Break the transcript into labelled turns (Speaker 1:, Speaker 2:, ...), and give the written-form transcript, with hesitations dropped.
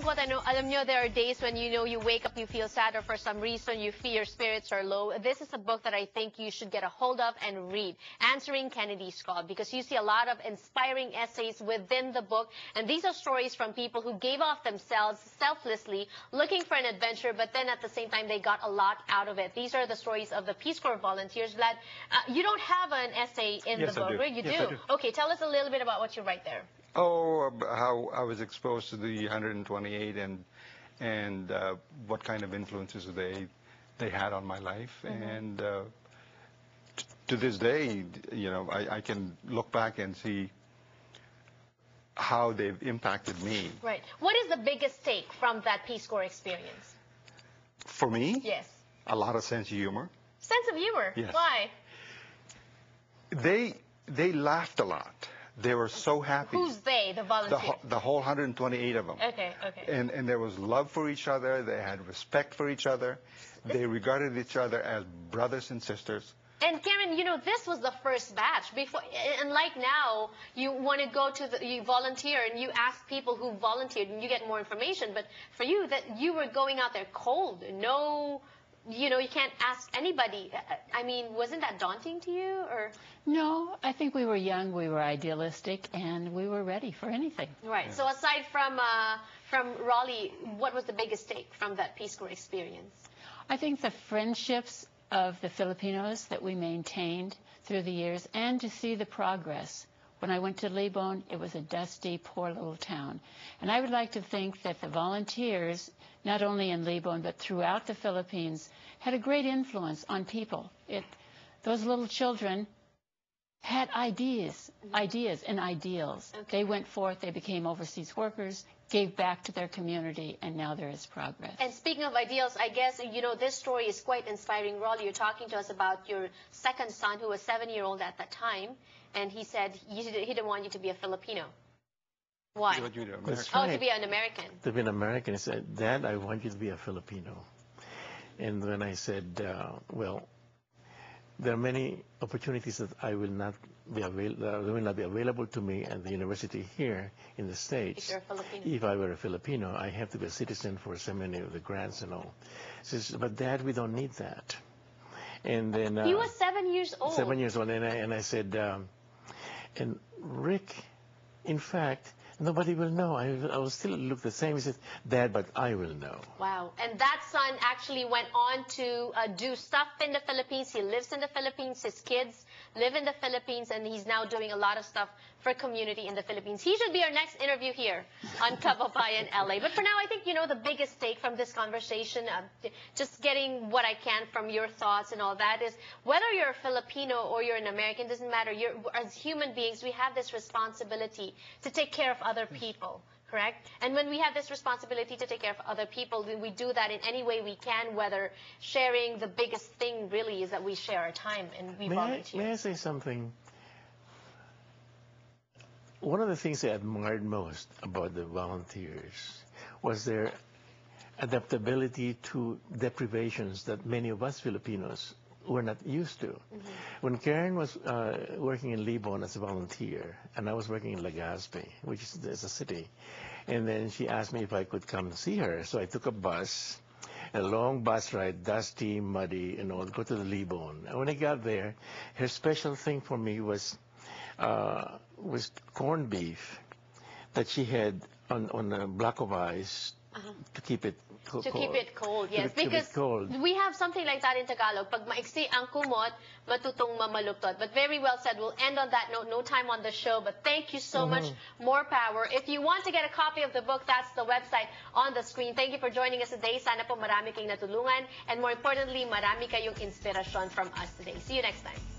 Speaker 1: malungkot, alam nyo, there are days when you wake up, you feel sad, or for some reason you feel your spirits are low. This is a book that I think you should get a hold of and read, Answering Kennedy's Call, because you see a lot of inspiring essays within the book, and these are stories from people who gave off themselves selflessly, looking for an adventure, but then at the same time they got a lot out of it. These are the stories of the Peace Corps volunteers. Vlad, you don't have an essay in the book, right? You do? Okay, tell us a little bit about what you write there.
Speaker 2: Oh, how I was exposed to the 128 and what kind of influences they had on my life. And to this day, I can look back and see how they've impacted me.
Speaker 1: Right. What is the biggest take from that Peace Corps experience?
Speaker 2: For me?
Speaker 1: Yes.
Speaker 2: A lot of sense of humor.
Speaker 1: Sense of humor?
Speaker 2: Yes.
Speaker 1: Why?
Speaker 2: They laughed a lot. They were so happy.
Speaker 1: Who's they, the volunteers?
Speaker 2: The whole 128 of them.
Speaker 1: Okay.
Speaker 2: And there was love for each other. They had respect for each other. They regarded each other as brothers and sisters.
Speaker 1: And Karen, this was the first batch. Before, unlike now, you want to go to you volunteer and you ask people who volunteered and you get more information. But for you, that you were going out there cold, no. You can't ask anybody. I mean, wasn't that daunting to you, or?
Speaker 3: No, I think we were young, we were idealistic, and we were ready for anything.
Speaker 1: Right. Yeah. So aside from Raleigh, what was the biggest take from that Peace Corps experience?
Speaker 3: I think the friendships of the Filipinos that we maintained through the years, and to see the progress. When I went to Libon, it was a dusty, poor little town. And I would like to think that the volunteers, not only in Libon, but throughout the Philippines, had a great influence on people. Those little children had ideas and ideals. Okay. They went forth, they became overseas workers, gave back to their community, and now there is progress.
Speaker 1: And speaking of ideals, I guess, this story is quite inspiring. Raleigh, you're talking to us about your second son, who was 7-year-old at that time, and he said he didn't want you to be a Filipino. Why?
Speaker 4: That's
Speaker 1: Oh,
Speaker 4: right.
Speaker 1: to be an American.
Speaker 4: To be an American. He said, Dad, I want you to be a Filipino. And when I said, well, there are many opportunities that will not be available to me at the university here in the States.
Speaker 1: If you're a Filipino.
Speaker 4: If I were a Filipino, I have to be a citizen for so many of the grants and all. He says, but Dad, we don't need that. And then
Speaker 1: he was 7 years old.
Speaker 4: 7 years old, and I said, and Rick, in fact, nobody will know. I will still look the same. He said, Dad, but I will know.
Speaker 1: Wow. And that son actually went on to do stuff in the Philippines. He lives in the Philippines. His kids live in the Philippines, and he's now doing a lot of stuff for community in the Philippines. He should be our next interview here on Kababayan LA. But for now, I think, the biggest take from this conversation, just getting what I can from your thoughts and all that, is whether you're a Filipino or you're an American, doesn't matter. As human beings, we have this responsibility to take care of other people, correct? And when we have this responsibility to take care of other people, then we do that in any way we can, whether sharing, the biggest thing really is that we share our time and we volunteer.
Speaker 4: May I say something? One of the things I admired most about the volunteers was their adaptability to deprivations that many of us Filipinos were not used to. When Karen was working in Libon as a volunteer, and I was working in Legazpi, which is a city, and then she asked me if I could come see her. So I took a bus, a long bus ride, dusty, muddy, go to the Libon. And when I got there, her special thing for me was corned beef that she had on a block of ice to keep it cold.
Speaker 1: To keep it cold, yes. Because we have something like that in Tagalog. Pag maiksi ang kumot, matutong mamaluptot. But very well said. We'll end on that note. No time on the show. But thank you so much. More power. If you want to get a copy of the book, that's the website on the screen. Thank you for joining us today. Sana po marami kayong natulungan. And more importantly, marami kayong inspirasyon from us today. See you next time.